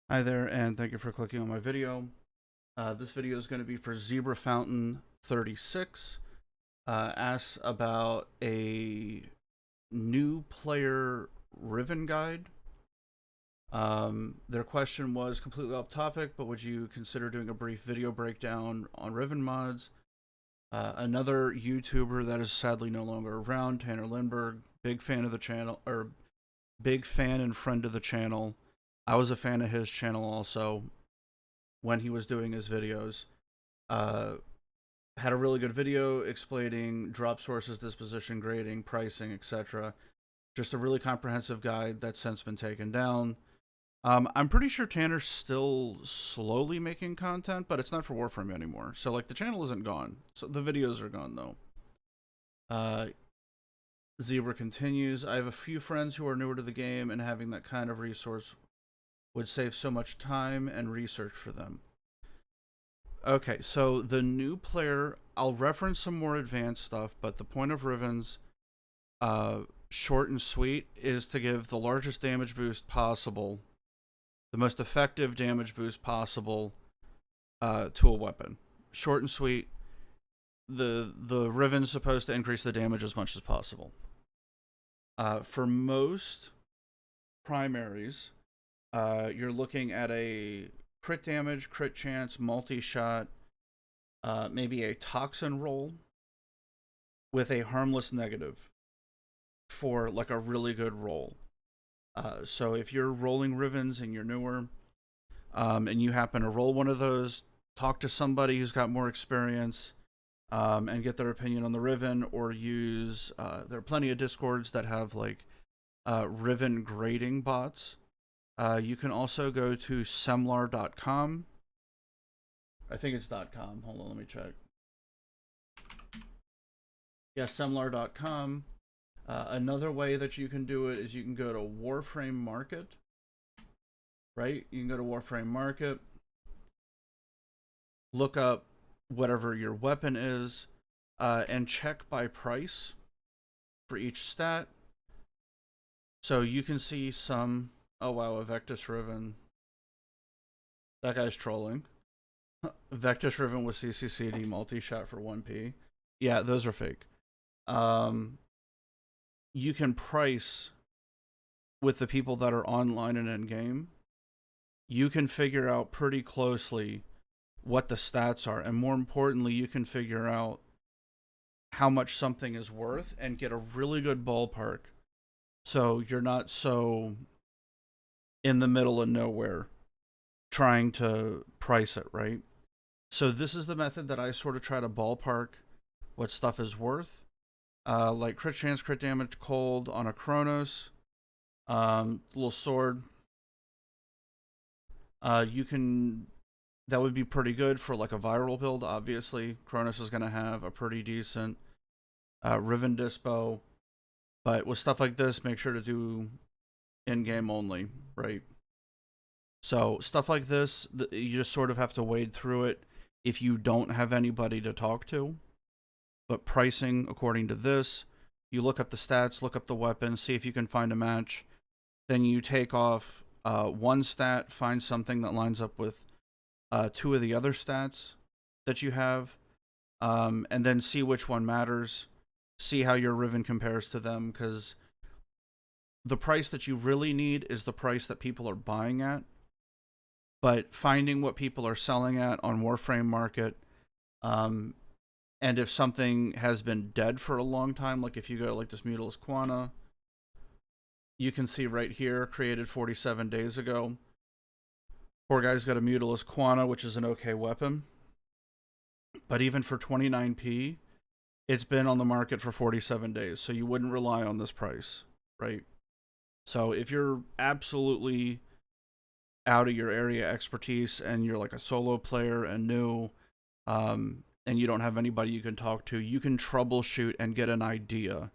Hi there, and thank you for clicking on my video. This video is going to be for Zebra Fountain 36. Asks about a new player Riven guide. Their question was completely off topic, but would you consider doing a brief video breakdown on Riven mods? Another YouTuber that is sadly no longer around, Tanner Lindbergh, big fan of the channel, or big fan and friend of the channel. I was a fan of his channel also when he was doing his videos. Uh, had a really good video explaining drop sources, disposition, grading, pricing, etc. Just a really comprehensive guide that's since been taken down. I'm pretty sure Tanner's still slowly making content, but it's not for Warframe anymore. So, like, the channel isn't gone. So, the videos are gone, though. Uh, Zebra continues. I have a few friends who are newer to the game, and having that kind of resource would save so much time and research for them. Okay, so the new player, I'll reference some more advanced stuff, but the point of Rivens, short and sweet, is to give the largest damage boost possible, the most effective damage boost possible to a weapon. Short and sweet. The Riven's supposed to increase the damage as much as possible. For most primaries, you're looking at a crit damage, crit chance, multi-shot, maybe a toxin roll with a harmless negative for like a really good roll. So if you're rolling Rivens and you're newer, and you happen to roll one of those, talk to somebody who's got more experience, and get their opinion on the Riven, or use, there are plenty of Discords that have like Riven grading bots. You can also go to semlar.com. I think it's .com. Hold on, let me check. Yeah, semlar.com. Another way that you can do it is you can go to Warframe Market. Right? You can go to Warframe Market, look up whatever your weapon is, and check by price for each stat. So you can see some. Oh wow, a Vectus Riven. That guy's trolling. Vectus Riven with CCCD multi-shot for 1p. Yeah, those are fake. You can price with the people that are online and in game. You can figure out pretty closely what the stats are, and more importantly, you can figure out how much something is worth and get a really good ballpark, so you're not so in the middle of nowhere trying to price it, right? So this is the method that I sort of try to ballpark what stuff is worth. Like crit chance, crit damage, cold on a Chronos, little sword. You can, that would be pretty good for like a viral build. Obviously, Chronos is going to have a pretty decent Riven dispo, but with stuff like this, make sure to do in-game only, right? So stuff like this, you just sort of have to wade through it if you don't have anybody to talk to. But pricing according to this, you look up the stats, look up the weapon, see if you can find a match. Then you take off one stat, find something that lines up with two of the other stats that you have, and then see which one matters. See how your Riven compares to them, because the price that you really need is the price that people are buying at. But finding what people are selling at on Warframe Market, and if something has been dead for a long time, like if you go like this Mutilus Quana, you can see right here, created 47 days ago. Poor guy's got a Mutilus Quana, which is an okay weapon. But even for 29p, it's been on the market for 47 days, so you wouldn't rely on this price, right? So if you're absolutely out of your area expertise and you're like a solo player and new, and you don't have anybody you can talk to, you can troubleshoot and get an idea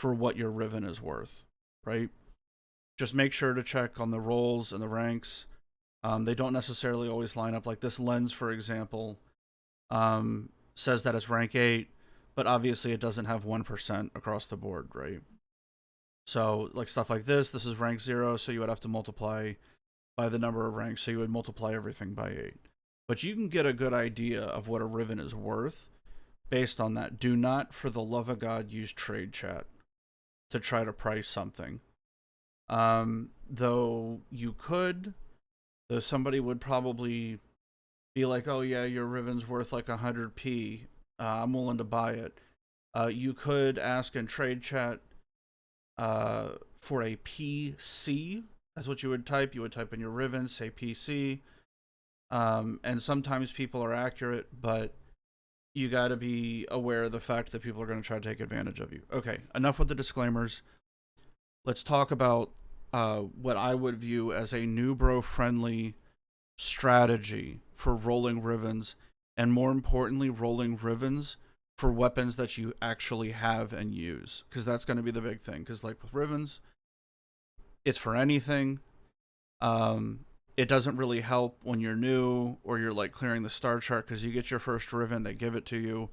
for what your Riven is worth, right? Just make sure to check on the rolls and the ranks. They don't necessarily always line up. Like this lens, for example, says that it's rank 8, but obviously it doesn't have 1% across the board, right? So, like stuff like this is rank 0, so you would have to multiply by the number of ranks, so you would multiply everything by 8. But you can get a good idea of what a Riven is worth based on that. Do not, for the love of God, use trade chat to try to price something. Though you could, though somebody would probably be like, oh yeah, your Riven's worth like 100p, I'm willing to buy it. You could ask in trade chat for a PC. That's what you would type. You would type in your Riven, say PC. And sometimes people are accurate, but you got to be aware of the fact that people are going to try to take advantage of you. Okay, enough with the disclaimers. Let's talk about what I would view as a Newbro-friendly strategy for rolling Rivens, and more importantly, rolling Rivens for weapons that you actually have and use, because that's going to be the big thing. Because like with Rivens, it's for anything. It doesn't really help when you're new or you're like clearing the star chart, because you get your first Riven, they give it to you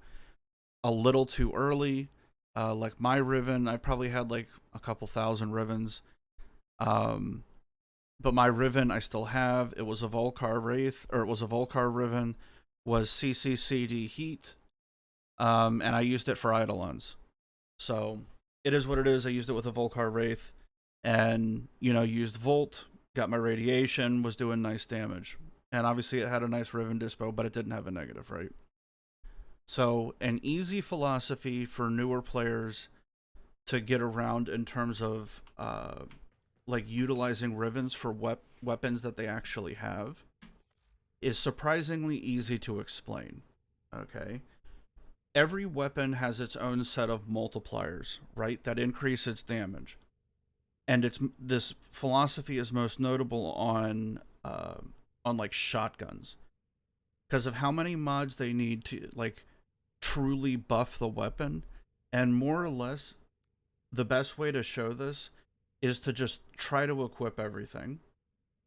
a little too early. Like my Riven, I probably had like a couple thousand Rivens. But my Riven I still have. It was a Volcar Wraith, or it was a Volcar Riven, was CCCD Heat. And I used it for Eidolons. So it is what it is. I used it with a Volcar Wraith, and used Volt, got my radiation, was doing nice damage. And obviously it had a nice Riven dispo, but it didn't have a negative, right? So an easy philosophy for newer players to get around in terms of like utilizing Rivens for weapons that they actually have is surprisingly easy to explain. Okay? Every weapon has its own set of multipliers, right, that increase its damage. And this philosophy is most notable on like shotguns, because of how many mods they need to like truly buff the weapon. And more or less, the best way to show this is to just try to equip everything.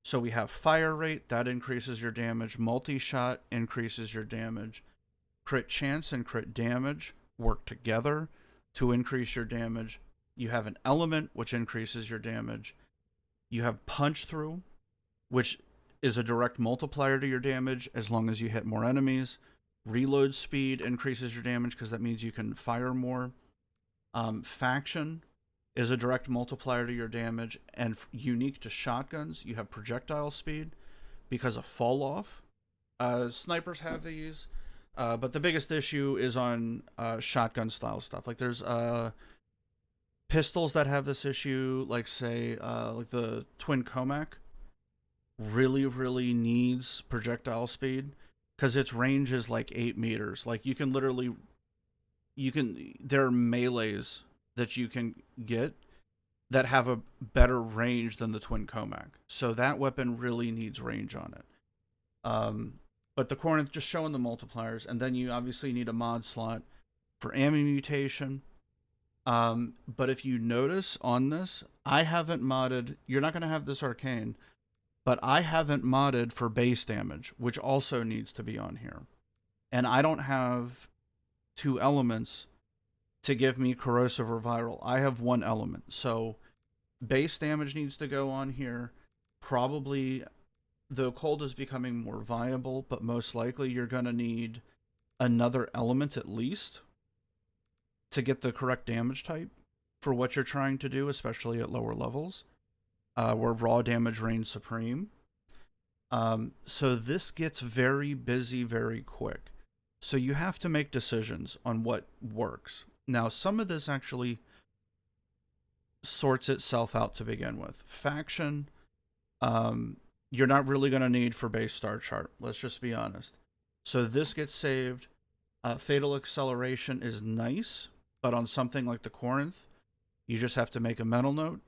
So we have firerate, that increases your damage. Multi-shot increases your damage. Crit chance and crit damage work together to increase your damage. You have an element, which increases your damage. You have punch through, which is a direct multiplier to your damage as long as you hit more enemies. Reload speed increases your damage because that means you can fire more. Faction is a direct multiplier to your damage, and unique to shotguns, you have projectile speed because of fall off. Snipers have these, but the biggest issue is on shotgun style stuff. Like there's pistols that have this issue, like say like the Twin Comac really needs projectile speed because its range is like 8 meters. Like you can literally, there are melees that you can get that have a better range than the Twin Comac. So that weapon really needs range on it. But the Corinth, just showing the multipliers, and then you obviously need a mod slot for ammo mutation. But if you notice on this, I haven't modded, you're not going to have this arcane, but I haven't modded for base damage, which also needs to be on here. And I don't have 2 elements to give me corrosive or viral. I have 1 element. So base damage needs to go on here. Probably, though cold is becoming more viable, but most likely you're going to need another element at least to get the correct damage type for what you're trying to do, especially at lower levels, where raw damage reigns supreme. So this gets very busy very quick. So you have to make decisions on what works. Now, some of this actually sorts itself out to begin with. Faction, you're not really going to need for base star chart. Let's just be honest. So this gets saved. Fatal Acceleration is nice, but on something like the Corinth, you just have to make a mental note.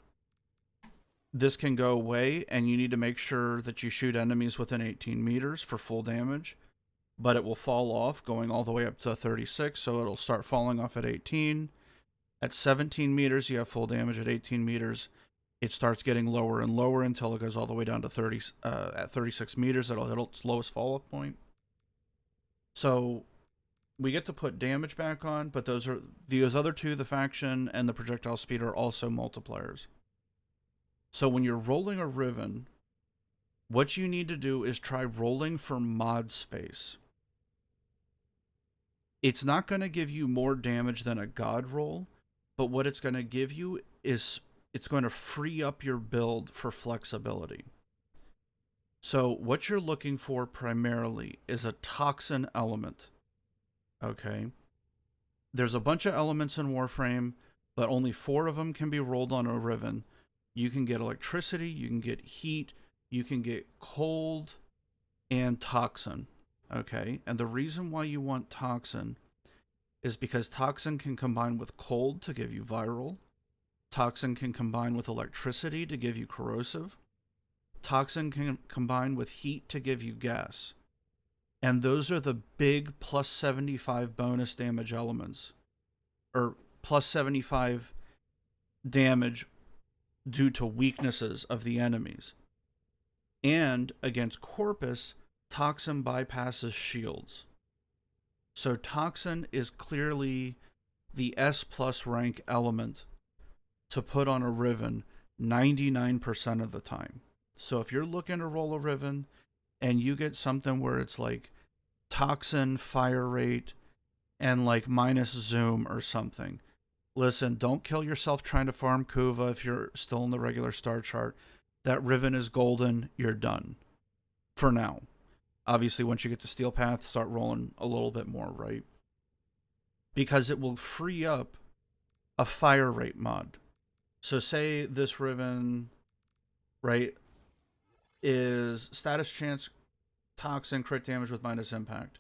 This can go away, and you need to make sure that you shoot enemies within 18 meters for full damage. But it will fall off going all the way up to 36, so it'll start falling off at 18. At 17 meters, you have full damage. At 18 meters, it starts getting lower and lower until it goes all the way down to 30. At 36 meters, it'll hit its lowest fall-off point. So we get to put damage back on, but those other 2, the faction and the projectile speed, are also multipliers. So when you're rolling a Riven, What you need to do is try rolling for mod space. It's not going to give you more damage than a god roll, but what it's going to give you is it's going to free up your build for flexibility. So what you're looking for primarily is a toxin element. Okay. There's a bunch of elements in Warframe, but only 4 of them can be rolled on a Riven. You can get electricity, you can get heat, you can get cold, and toxin. Okay. And the reason why you want toxin is because toxin can combine with cold to give you viral. Toxin can combine with electricity to give you corrosive. Toxin can combine with heat to give you gas. And those are the big plus 75 bonus damage elements. Or plus 75 damage due to weaknesses of the enemies. And against Corpus, Toxin bypasses shields. So Toxin is clearly the S plus rank element to put on a Riven 99% of the time. So if you're looking to roll a Riven and you get something where it's like Toxin, firate, and like minus zoom or something, listen, don't kill yourself trying to farm Kuva if you're still in the regular star chart. That Riven is golden, you're done. For now. Obviously, once you get to Steel Path, start rolling a little bit more, right? Because it will free up a firate mod. So say this Riven, right, is status chance, toxin, crit damage with minus impact.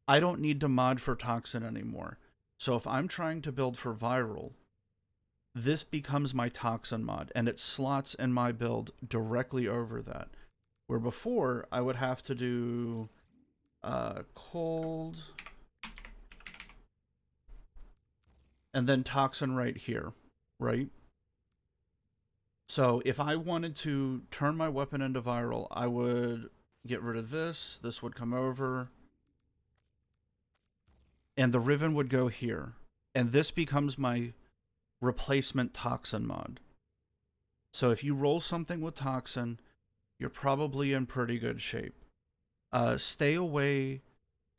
I don't need to mod for toxin anymore. So if I'm trying to build for viral, this becomes my toxin mod, and it slots in my build directly over that. Where before, I would have to do cold, and then toxin right here, right? So if I wanted to turn my weapon into viral, I would get rid of this. This would come over. And the Riven would go here. And this becomes my replacement toxin mod. So if you roll something with toxin, you're probably in pretty good shape. Stay away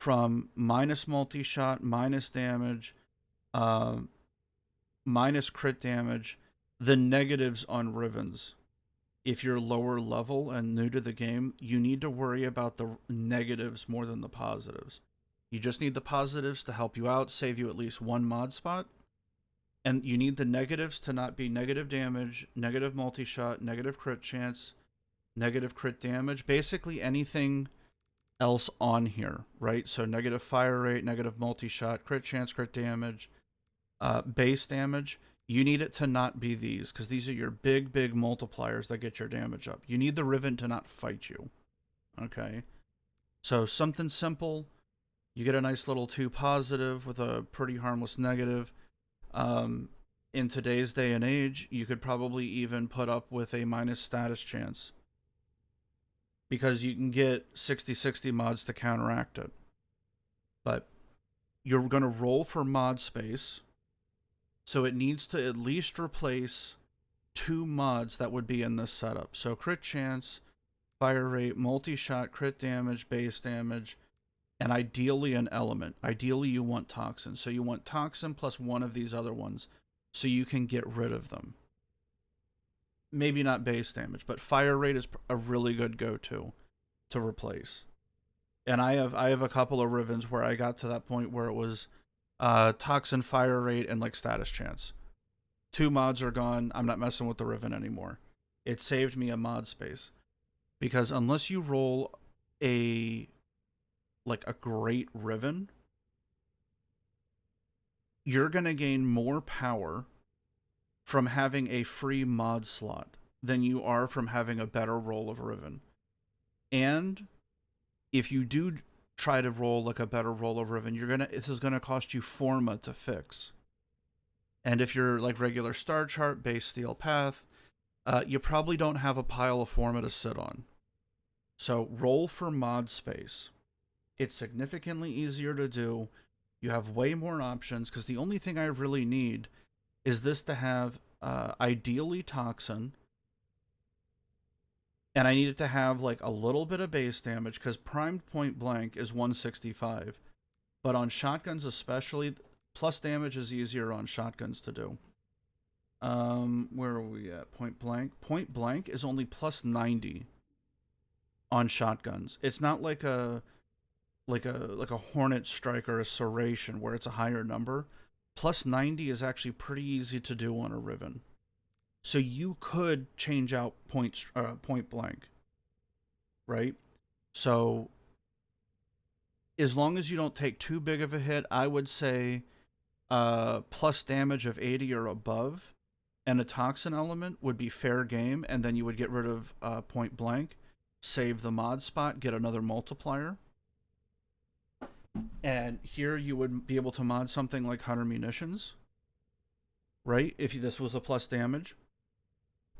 from minus multi-shot, minus damage, minus crit damage, the negatives on Rivens. If you're lower level and new to the game, you need to worry about the negatives more than the positives. You just need the positives to help you out, save you at least one mod spot. And you need the negatives to not be negative damage, negative multi-shot, negative crit chance, negative crit damage. Basically anything else on here, right? So negative fire rate, negative multi-shot, crit chance, crit damage, base damage. You need it to not be these, because these are your big multipliers that get your damage up. You need the Riven to not fight you. Okay? So something simple. You get a nice little 2 positive with a pretty harmless negative. In today's day and age, you could probably even put up with a minus status chance, because you can get 60-60 mods to counteract it. But you're going to roll for mod space, so it needs to at least replace 2 mods that would be in this setup. So crit chance, fire rate, multi-shot, crit damage, base damage, and ideally an element. Ideally you want toxin. So you want toxin plus one of these other ones, so you can get rid of them. Maybe not base damage, but fire rate is a really good go-to to replace. And I have a couple of Rivens where I got to that point where it was toxin, fire rate, and like status chance. 2 mods are gone. I'm not messing with the Riven anymore. It saved me a mod space, because unless you roll a great Riven, you're gonna gain more power from having a free mod slot than you are from having a better roll of Riven. And if you do try to roll like a better roll of Riven, this is gonna cost you forma to fix. And if you're like regular star chart, base steel path, you probably don't have a pile of forma to sit on. So roll for mod space. It's significantly easier to do. You have way more options, because the only thing I really need is this to have ideally toxin, and I need it to have like a little bit of base damage because primed point blank is 165, but on shotguns especially, plus damage is easier on shotguns to do. Where are we at? Point blank. Point blank is only plus 90 on shotguns. It's not like a Hornet Strike or a Serration where it's a higher number. Plus 90 is actually pretty easy to do on a Riven. So you could change out point blank, right? So as long as you don't take too big of a hit, I would say plus damage of 80 or above and a toxin element would be fair game, and then you would get rid of point blank, save the mod spot, get another multiplier. And here you would be able to mod something like Hunter Munitions, right? If this was a plus damage.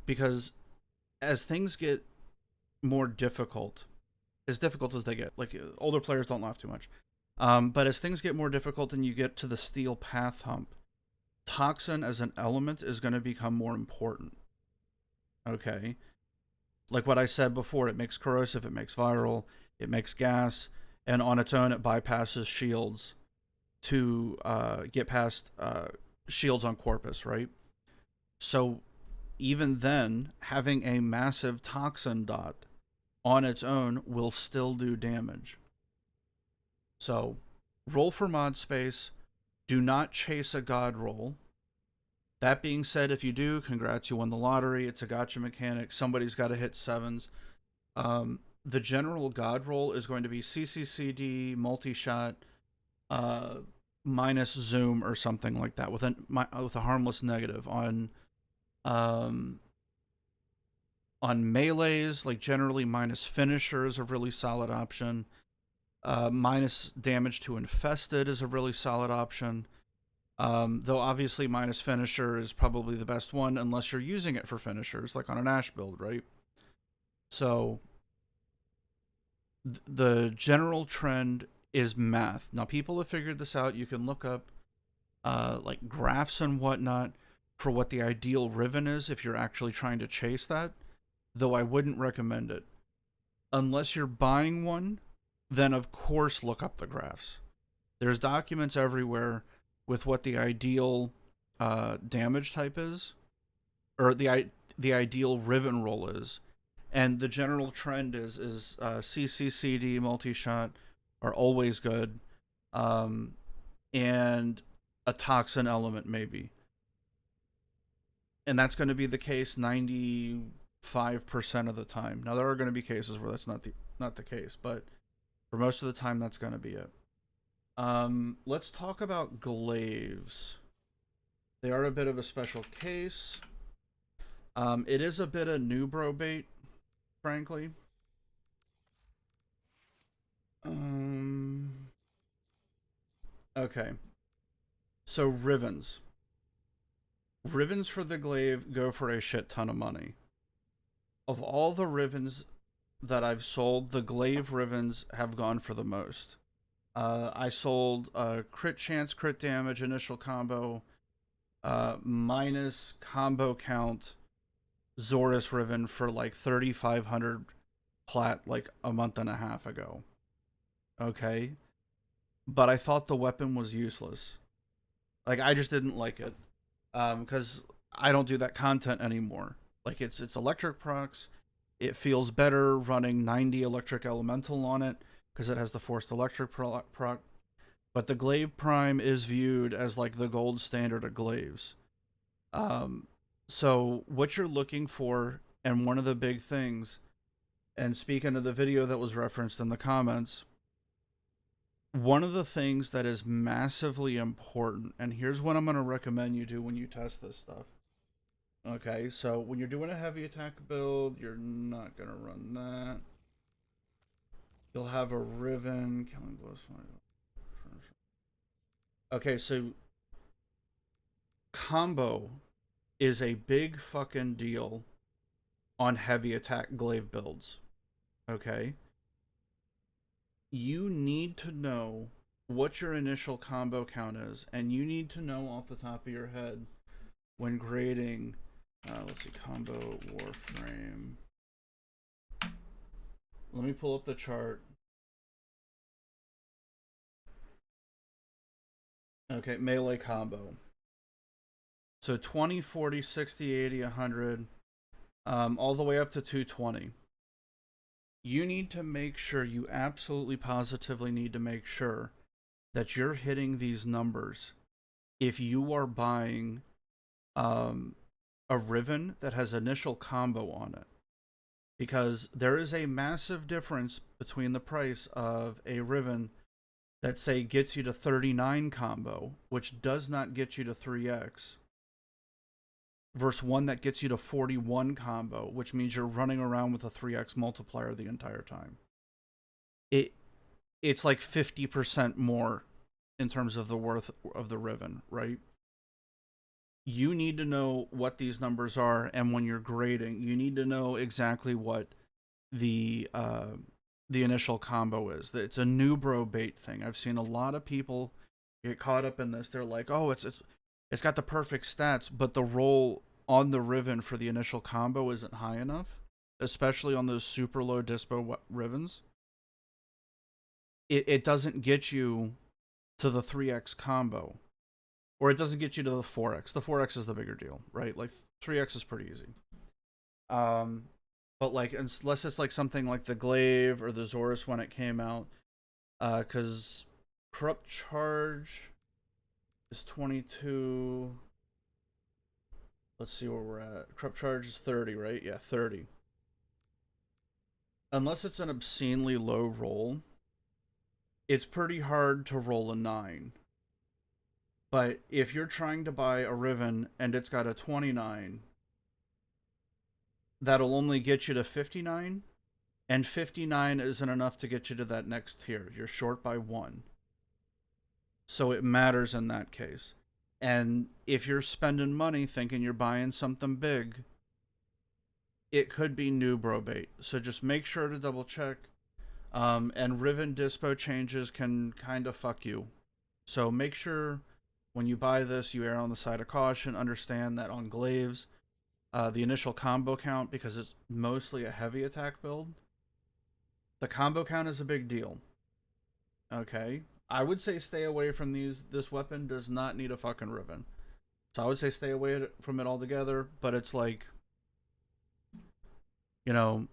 Because as things get more difficult as they get, like older players don't laugh too much, but as things get more difficult and you get to the steel path hump, toxin as an element is going to become more important. Okay? Like what I said before, it makes corrosive, it makes viral, it makes gas, and on its own it bypasses shields to get past shields on Corpus, right? So even then, having a massive toxin dot on its own will still do damage. So roll for mod space. Do not chase a god roll. That being said, if you do, congrats, you won the lottery. It's a gotcha mechanic. Somebody's got to hit sevens. The general god roll is going to be CCCD, multi-shot, minus zoom or something like that with a harmless negative on melees. Like generally minus finisher is a really solid option. Minus damage to infested is a really solid option. Though obviously minus finisher is probably the best one unless you're using it for finishers, like on an Ash build, right? So the general trend is math. Now people have figured this out. You can look up like graphs and whatnot for what the ideal Riven is if you're actually trying to chase that, though I wouldn't recommend it. Unless you're buying one, then of course look up the graphs. There's documents everywhere with what the ideal damage type is, or the ideal Riven roll is, and the general trend is CCCD multi-shot are always good, and a toxin element maybe. And that's going to be the case 95% of the time. Now there are going to be cases where that's not the case, but for most of the time that's going to be it. Let's talk about glaives. They are a bit of a special case. It is a bit of Newbro bait, frankly. Okay. So Rivens. Rivens for the glaive go for a shit ton of money. Of all the Rivens that I've sold, the glaive Rivens have gone for the most. I sold crit chance, crit damage, initial combo, minus combo count Zorus Riven for like 3,500 plat like a month and a half ago. Okay? But I thought the weapon was useless. Like, I just didn't like it. Because I don't do that content anymore. Like, it's electric procs. It feels better running 90 electric elemental on it because it has the forced electric proc. But the glaive prime is viewed as like the gold standard of glaives. So what you're looking for, and one of the big things, and speaking of the video that was referenced in the comments, one of the things that is massively important, and here's what I'm going to recommend you do when you test this stuff. Okay, so when you're doing a heavy attack build, you're not going to run that. You'll have a Riven, killing blows. Okay, so combo is a big fucking deal on heavy attack glaive builds. Okay? You need to know what your initial combo count is, and you need to know off the top of your head when grading, let's see, combo Warframe Let me pull up the chart. Okay, melee combo. So 20, 40, 60, 80, 100, all the way up to 220. You need to make sure, you absolutely positively need to make sure that you're hitting these numbers if you are buying a Riven that has initial combo on it. Because there is a massive difference between the price of a Riven that, say, gets you to 39 combo, which does not get you to 3x, versus one that gets you to 41 combo, which means you're running around with a 3x multiplier the entire time. It's like 50% more in terms of the worth of the Riven, right? You need to know what these numbers are, and when you're grading, you need to know exactly what the initial combo is. It's a Newbro bait thing. I've seen a lot of people get caught up in this. They're like, oh, it's got the perfect stats, but the roll on the Riven for the initial combo isn't high enough, especially on those super low dispo Rivens. It doesn't get you to the 3x combo, or it doesn't get you to the 4x. The 4x is the bigger deal, right? Like 3x is pretty easy. But like, unless it's like something like the Glaive or the Zorus when it came out, because Corrupt Charge is 22. Let's see where we're at. Corrupt Charge is 30, right? Yeah, 30. Unless it's an obscenely low roll, it's pretty hard to roll a 9. But if you're trying to buy a Riven and it's got a 29, that'll only get you to 59, and 59 isn't enough to get you to that next tier. You're short by 1. So it matters in that case. And if you're spending money thinking you're buying something big, it could be Newbro bait. So just make sure to double check. And Riven dispo changes can kind of fuck you. So make sure when you buy this, you err on the side of caution. Understand that on Glaives, the initial combo count, because it's mostly a heavy attack build, the combo count is a big deal. Okay? I would say stay away from these. This weapon does not need a fucking Riven. So I would say stay away from it altogether, but it's like, you know,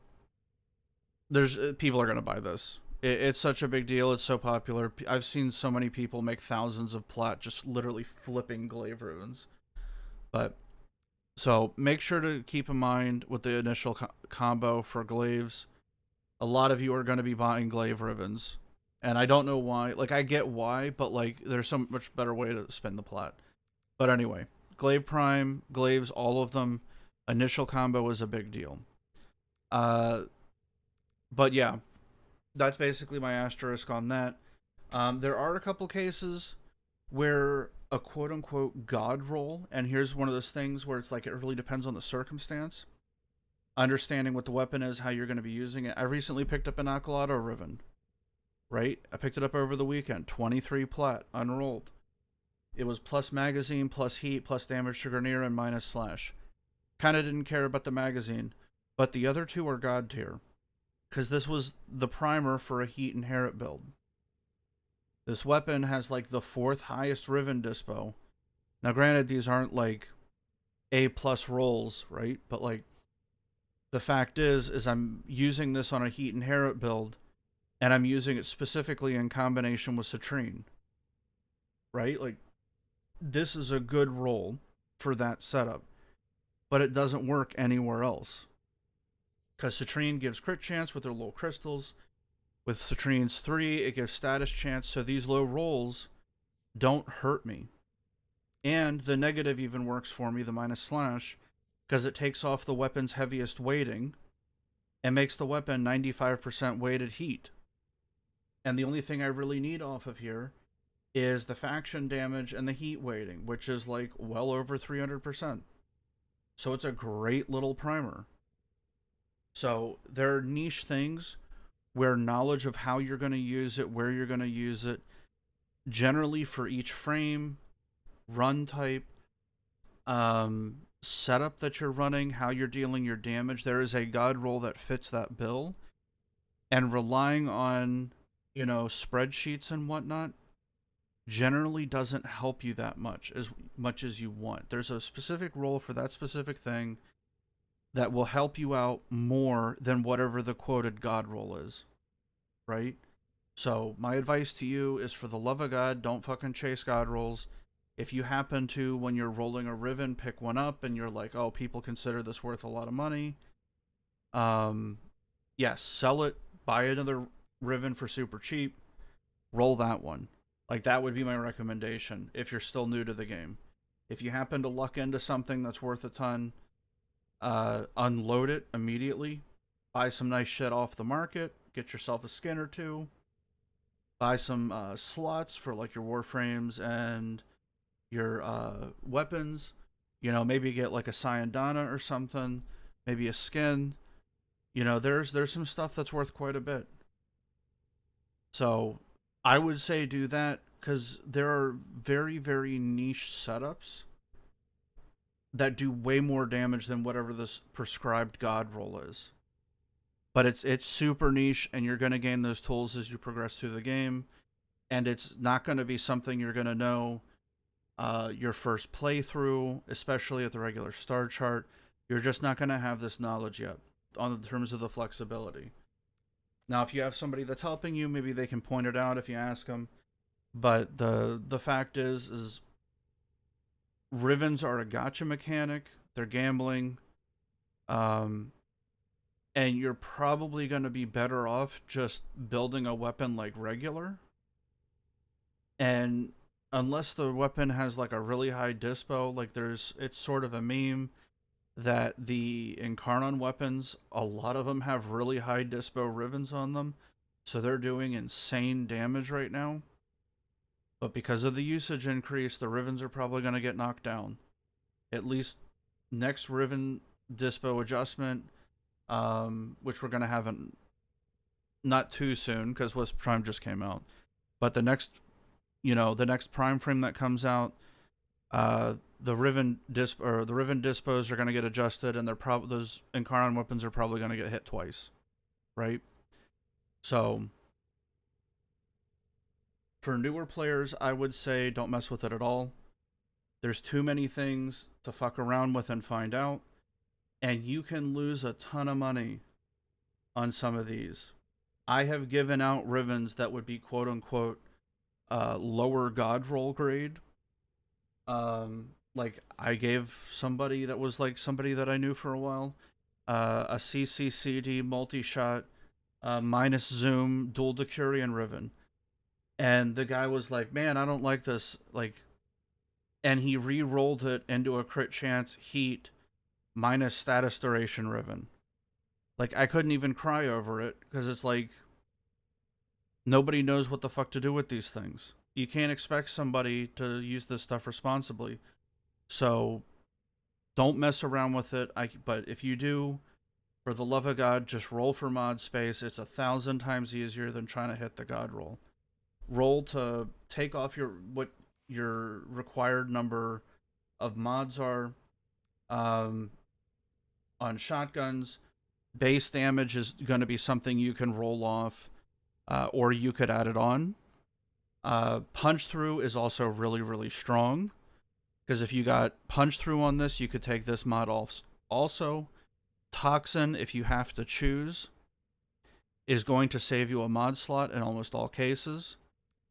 there's people are going to buy this. It's such a big deal. It's so popular. I've seen so many people make thousands of plat just literally flipping Glaive Rivens. But, so make sure to keep in mind with the initial combo for Glaives. A lot of you are going to be buying Glaive Rivens. And I don't know why. Like, I get why, but, like, there's so much better way to spend the plat. But anyway, Glaive Prime, Glaives, all of them, initial combo is a big deal. But yeah, that's basically my asterisk on that. There are a couple cases where a quote-unquote god roll, and here's one of those things where it's like it really depends on the circumstance. Understanding what the weapon is, how you're going to be using it. I recently picked up an Acolado Riven. Right? I picked it up over the weekend. 23 plat, unrolled. It was plus magazine, plus heat, plus damage to Grenier, and minus slash. Kind of didn't care about the magazine. But the other two are god tier. Because this was the primer for a heat and Harriet build. This weapon has like the 4th highest Riven dispo. Now granted, these aren't like A+ rolls, right? But like, the fact is I'm using this on a heat and Harriet build, and I'm using it specifically in combination with Citrine. Right? Like, this is a good roll for that setup. But it doesn't work anywhere else. Because Citrine gives crit chance with their low crystals. With Citrine's 3, it gives status chance, so these low rolls don't hurt me. And the negative even works for me, the minus slash, because it takes off the weapon's heaviest weighting and makes the weapon 95% weighted heat. And the only thing I really need off of here is the faction damage and the heat weighting, which is like well over 300%. So it's a great little primer. So there are niche things where knowledge of how you're going to use it, where you're going to use it, generally for each frame, run type, setup that you're running, how you're dealing your damage. There is a god roll that fits that bill. And relying on, spreadsheets and whatnot generally doesn't help you that much as you want. There's a specific role for that specific thing that will help you out more than whatever the quoted god roll is, right? So my advice to you is, for the love of God, don't fucking chase god rolls. If you happen to, when you're rolling a Riven, pick one up and you're like, oh, people consider this worth a lot of money, yes, sell it, buy another Riven for super cheap, roll that one. Like, that would be my recommendation if you're still new to the game. If you happen to luck into something that's worth a ton, unload it immediately. Buy some nice shit off the market. Get yourself a skin or two. Buy some slots for like your Warframes and your weapons. Maybe get like a Syandana or something. Maybe a skin. There's some stuff that's worth quite a bit. So I would say do that, because there are very, very niche setups that do way more damage than whatever this prescribed god roll is. But it's super niche, and you're going to gain those tools as you progress through the game, and it's not going to be something you're going to know your first playthrough, especially at the regular star chart. You're just not going to have this knowledge yet on terms of the flexibility. Now, if you have somebody that's helping you, maybe they can point it out if you ask them. But the fact is Rivens are a gotcha mechanic. They're gambling. And you're probably going to be better off just building a weapon like regular. And unless the weapon has like a really high dispo, like it's sort of a meme that the Incarnon weapons, a lot of them have really high dispo Rivens on them. So they're doing insane damage right now. But because of the usage increase, the Rivens are probably going to get knocked down. At least next Riven dispo adjustment, which we're going to have not too soon, because Wisp Prime just came out. But the next Prime frame that comes out, the Riven dispos are going to get adjusted, and those Incarnon weapons are probably going to get hit twice, right? So for newer players, I would say don't mess with it at all. There's too many things to fuck around with and find out, and you can lose a ton of money on some of these. I have given out Rivens that would be quote unquote lower god roll grade. Like, I gave somebody that was like somebody that I knew for a while a CCCD multi-shot minus zoom dual Decurion Riven. And the guy was like, man, I don't like this. Like, and he re-rolled it into a crit chance heat minus status duration Riven. Like, I couldn't even cry over it, because it's like, nobody knows what the fuck to do with these things. You can't expect somebody to use this stuff responsibly. So don't mess around with it. But if you do, for the love of God, just roll for mod space. It's 1,000 times easier than trying to hit the god roll. Roll to take off what your required number of mods are. On shotguns, base damage is going to be something you can roll off, or you could add it on. Punch through is also really, really strong, because if you got punch through on this, you could take this mod off. Also, Toxin, if you have to choose, is going to save you a mod slot in almost all cases.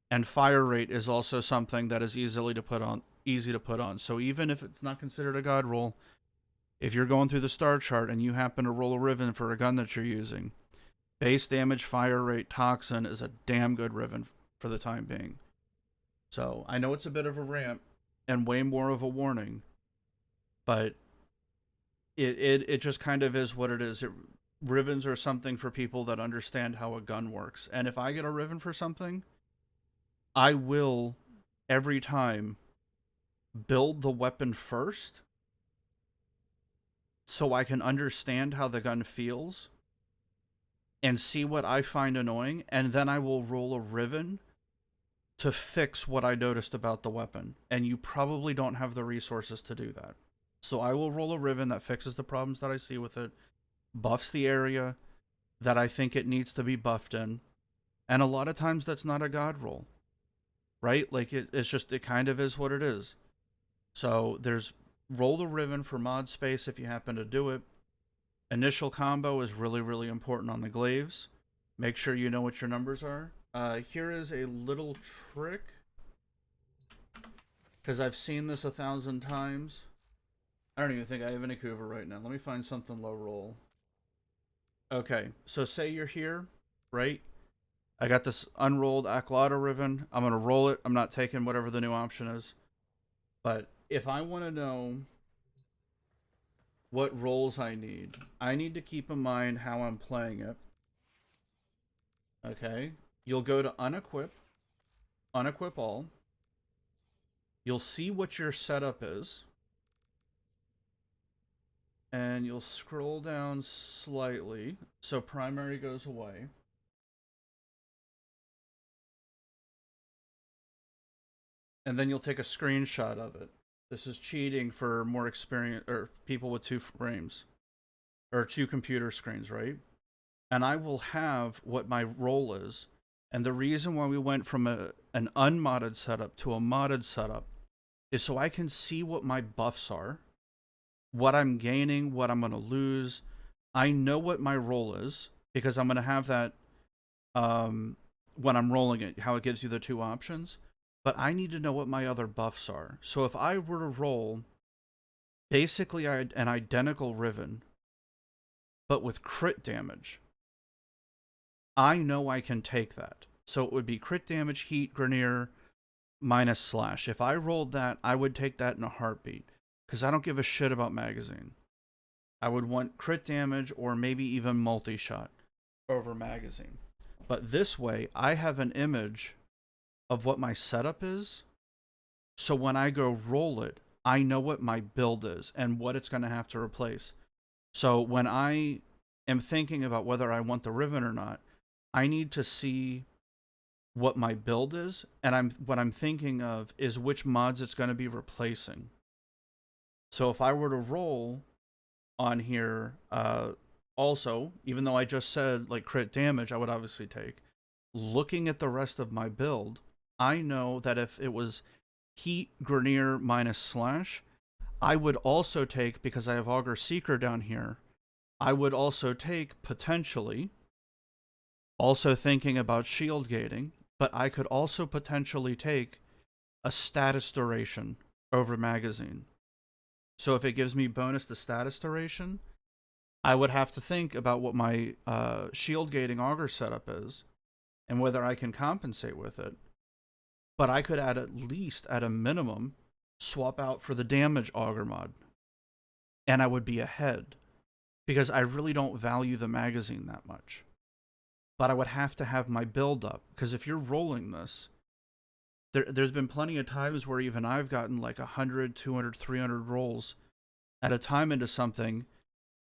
And firerate is also something that is easy to put on. So even if it's not considered a god roll, if you're going through the star chart and you happen to roll a Riven for a gun that you're using, base damage, firerate, Toxin is a damn good Riven for the time being. So I know it's a bit of a rant and way more of a warning, but it just kind of is what it is. Rivens are something for people that understand how a gun works. And if I get a Riven for something, I will, every time, build the weapon first so I can understand how the gun feels and see what I find annoying, and then I will roll a Riven to fix what I noticed about the weapon. And you probably don't have the resources to do that. So I will roll a Riven that fixes the problems that I see with it, buffs the area, that I think it needs to be buffed in. And a lot of times that's not a god roll, right? Like it's just, it kind of is what it is. So there's roll the Riven for mod space if you happen to do it. Initial combo is really, really important on the glaives. Make sure you know what your numbers are. Here is a little trick, because I've seen this 1,000 times. I don't even think I have any Kuva right now. Let me find something low roll. Okay, so say you're here, right? I got this unrolled Aclata Riven. I'm going to roll it. I'm not taking whatever the new option is. But if I want to know what rolls I need to keep in mind how I'm playing it. Okay, you'll go to unequip all. You'll see what your setup is. And you'll scroll down slightly, so primary goes away. And then you'll take a screenshot of it. This is cheating for more experience, or people with 2 frames. Or 2 computer screens, right? And I will have what my role is. And the reason why we went from an unmodded setup to a modded setup is so I can see what my buffs are, what I'm gaining, what I'm going to lose. I know what my role is because I'm going to have that when I'm rolling it, how it gives you the 2 options. But I need to know what my other buffs are. So if I were to roll basically an identical Riven, but with crit damage, I know I can take that. So it would be crit damage, heat, Grenier, minus slash. If I rolled that, I would take that in a heartbeat. Because I don't give a shit about magazine. I would want crit damage or maybe even multi-shot over magazine. But this way, I have an image of what my setup is. So when I go roll it, I know what my build is and what it's going to have to replace. So when I am thinking about whether I want the Riven or not, I need to see what my build is, and what I'm thinking of is which mods it's going to be replacing. So if I were to roll on here, also, even though I just said like crit damage, I would obviously take. Looking at the rest of my build, I know that if it was heat, Grenier, minus slash, I would also take, because I have Augur Seeker down here, I would also take, potentially, also thinking about shield gating, but I could also potentially take a status duration over magazine. So if it gives me bonus to status duration, I would have to think about what my shield gating augur setup is and whether I can compensate with it. But I could at least, at a minimum, swap out for the damage augur mod. And I would be ahead. Because I really don't value the magazine that much. But I would have to have my build up. Because if you're rolling this, there's been plenty of times where even I've gotten like 100, 200, 300 rolls at a time into something,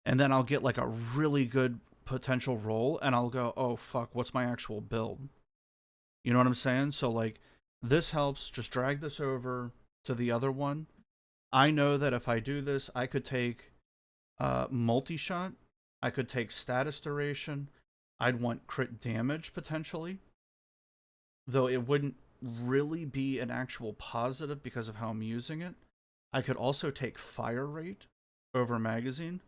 and then I'll get like a really good potential roll, and I'll go, oh fuck, what's my actual build? You know what I'm saying? So like, this helps. Just drag this over to the other one. I know that if I do this, I could take multi-shot, I could take status duration, I'd want crit damage potentially, though it wouldn't really be an actual positive because of how I'm using it. I could also take fire rate over magazine.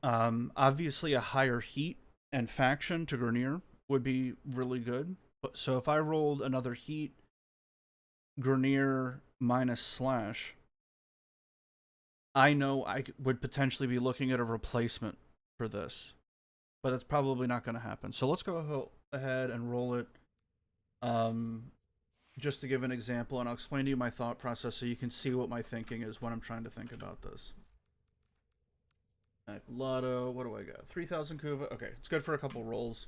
Obviously a higher heat and faction to Grenier would be really good. So if I rolled another heat, Grenier minus slash, I know I would potentially be looking at a replacement for this. But that's probably not going to happen. So let's go ahead and roll it. Just to give an example, and I'll explain to you my thought process so you can see what my thinking is when I'm trying to think about this. Lotto, what do I got? 3,000 Kuva. Okay, it's good for a couple rolls.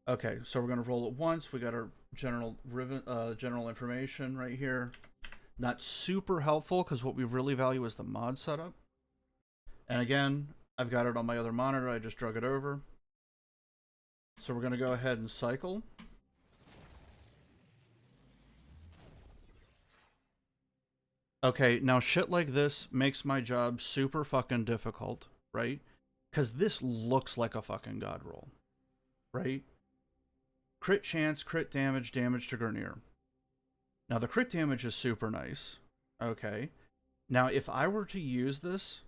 Okay, so we're going to roll it once. We got our general information right here. Not super helpful because what we really value is the mod setup. And again, I've got it on my other monitor. I just drug it over. So we're going to go ahead and cycle. Okay, now shit like this makes my job super fucking difficult, right? Because this looks like a fucking god roll, right? Crit chance, crit damage, damage to Grineer. Now, the crit damage is super nice. Okay. Now, if I were to use this,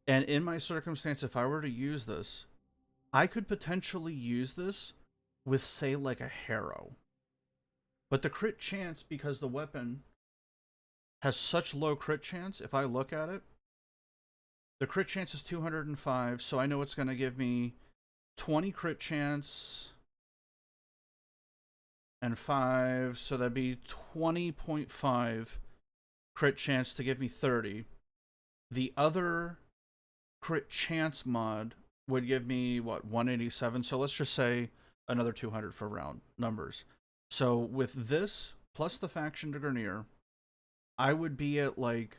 and in my circumstance, if I were to use this, I could potentially use this with, say, like a Harrow. But the crit chance, because the weapon has such low crit chance, if I look at it, the crit chance is 205, so I know it's going to give me 20 crit chance and 5, so that'd be 20.5 crit chance to give me 30. The other crit chance mod would give me, what, 187? So let's just say another 200 for round numbers. So with this, plus the faction to Grineer, I would be at like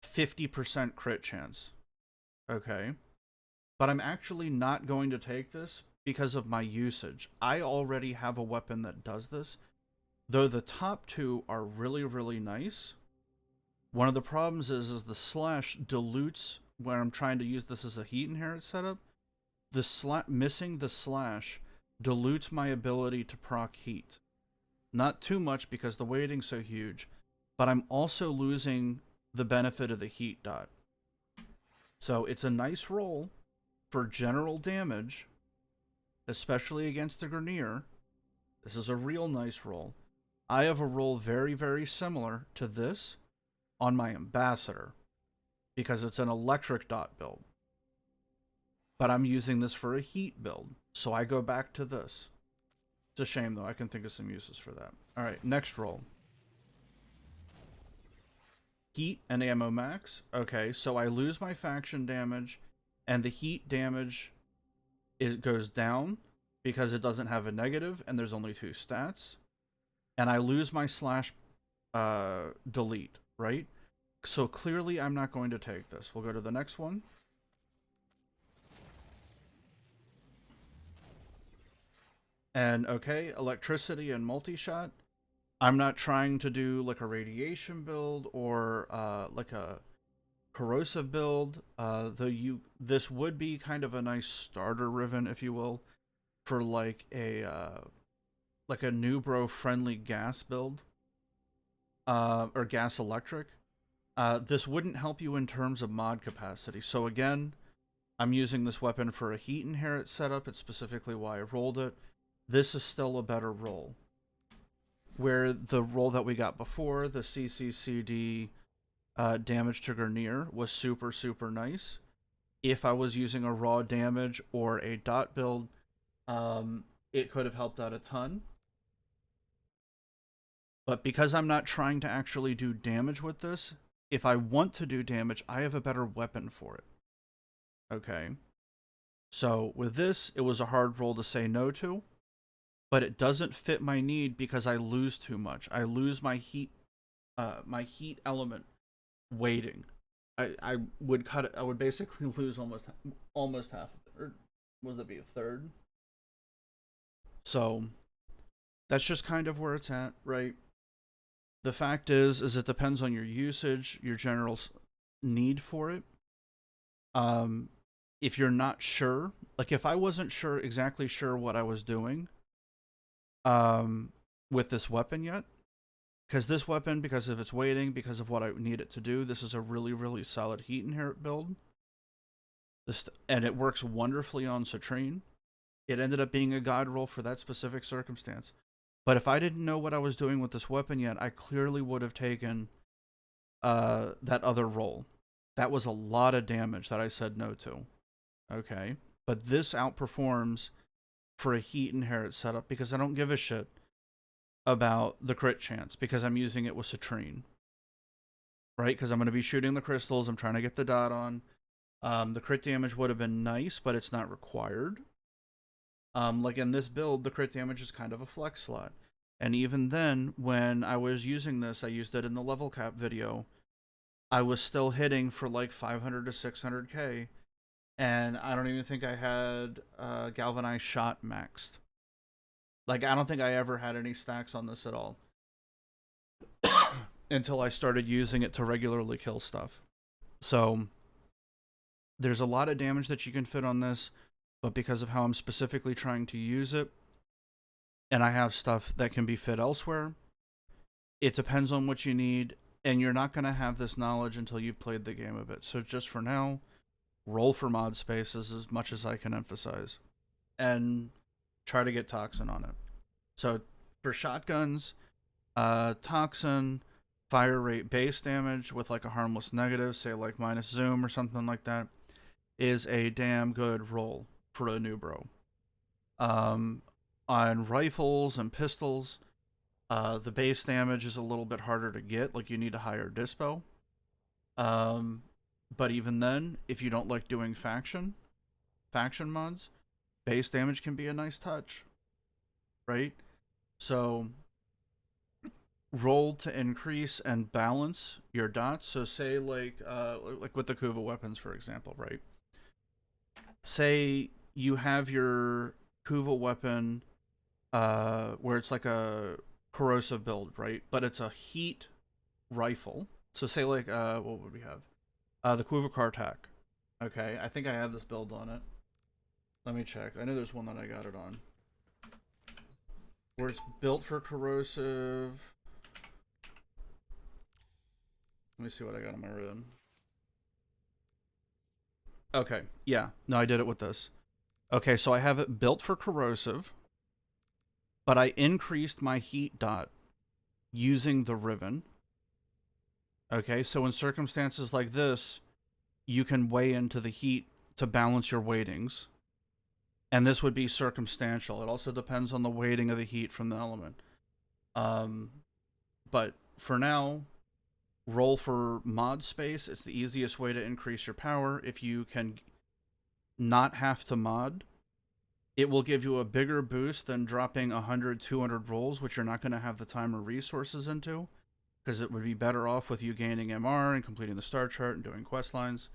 50% crit chance. Okay. But I'm actually not going to take this because of my usage. I already have a weapon that does this. Though the top two are really, really nice. One of the problems is the slash dilutes when I'm trying to use this as a heat inherit setup. Missing the slash dilutes my ability to proc heat. Not too much because the weighting's so huge, but I'm also losing the benefit of the heat dot. So it's a nice roll for general damage, especially against the Grineer. This is a real nice roll. I have a roll very, very similar to this on my Ambassador, because it's an electric dot build. But I'm using this for a heat build, so I go back to this. It's a shame, though. I can think of some uses for that. Alright, next roll. Heat and ammo max. Okay, so I lose my faction damage, and the heat damage goes down because it doesn't have a negative, and there's only 2 stats. And I lose my slash delete, right? So clearly I'm not going to take this. We'll go to the next one. And okay, electricity and multi-shot. I'm not trying to do like a radiation build or like a corrosive build. This would be kind of a nice starter Riven, if you will, for like a Newbro friendly gas build, or gas electric. This wouldn't help you in terms of mod capacity. So again, I'm using this weapon for a heat inherit setup. It's specifically why I rolled it. This is still a better roll. Where the roll that we got before, the CCCD damage to Grineer, was super, super nice. If I was using a raw damage or a dot build, it could have helped out a ton. But because I'm not trying to actually do damage with this, if I want to do damage, I have a better weapon for it. Okay. So with this, it was a hard roll to say no to. But it doesn't fit my need because I lose too much. I lose my heat element weighting. I would cut it. I would basically lose almost half of it, or would that be a third? So that's just kind of where it's at, right? The fact is it depends on your usage, your general need for it. If you're not sure, like if I wasn't exactly sure what I was doing with this weapon yet, because this weapon, because of its weighting, because of what I need it to do, this is a really, really solid heat inherit build. And it works wonderfully on Citrine. It ended up being a god roll for that specific circumstance. But if I didn't know what I was doing with this weapon yet, I clearly would have taken that other roll. That was a lot of damage that I said no to. Okay? But this outperforms for a heat inherit setup because I don't give a shit about the crit chance because I'm using it with Citrine. Right? Because I'm going to be shooting the crystals. I'm trying to get the dot on. The crit damage would have been nice, but it's not required. Like in this build, the crit damage is kind of a flex slot. And even then, when I was using this, I used it in the level cap video, I was still hitting for like 500 to 600k. And I don't even think I had Galvanized Shot maxed. Like, I don't think I ever had any stacks on this at all. Until I started using it to regularly kill stuff. So, There's a lot of damage that you can fit on this, but because of how I'm specifically trying to use it, and I have stuff that can be fit elsewhere, it depends on what you need, and you're not going to have this knowledge until you've played the game a bit. So just for now, roll for mod spaces as much as I can emphasize, and try to get Toxin on it. So for shotguns, Toxin, fire rate base damage with like a harmless negative, say like minus zoom or something like that, is a damn good roll for a Newbro. On rifles and pistols, the base damage is a little bit harder to get, like you need a higher dispo. But even then, if you don't like doing faction mods, base damage can be a nice touch, right? So roll to increase and balance your dots. So say like with the Kuva weapons, for example, right? Say you have your Kuva weapon where it's like a corrosive build, right? But it's a heat rifle. So say like what would we have? The Kuva Kartak. Okay, I think I have this build on it. Let me check. I know there's one that I got it on. Where it's built for corrosive. Let me see what I got on my Riven. Okay, yeah. No, I did it with this. Okay, so I have it built for corrosive, but I increased my heat dot using the Riven. Okay, so in circumstances like this, you can weigh into the heat to balance your weightings. And this would be circumstantial. It also depends on the weighting of the heat from the element. But for now, roll for mod space. It's the easiest way to increase your power. If you can not have to mod, it will give you a bigger boost than dropping 100, 200 rolls, which you're not going to have the time or resources into, because it would be better off with you gaining MR and completing the star chart and doing quest lines.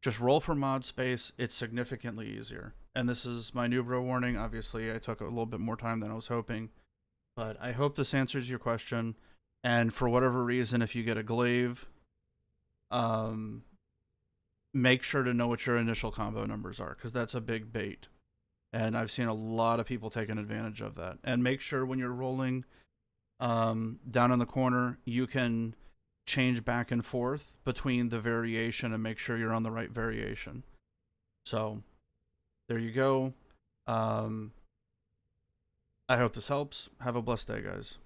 Just roll for mod space. It's significantly easier. And this is my Newbro warning. Obviously, I took a little bit more time than I was hoping. But I hope this answers your question. And for whatever reason, if you get a glaive, make sure to know what your initial combo numbers are, because that's a big bait. And I've seen a lot of people taking advantage of that. And make sure when you're rolling down in the corner, you can change back and forth between the variation and make sure you're on the right variation. So there you go. I hope this helps. Have a blessed day, guys.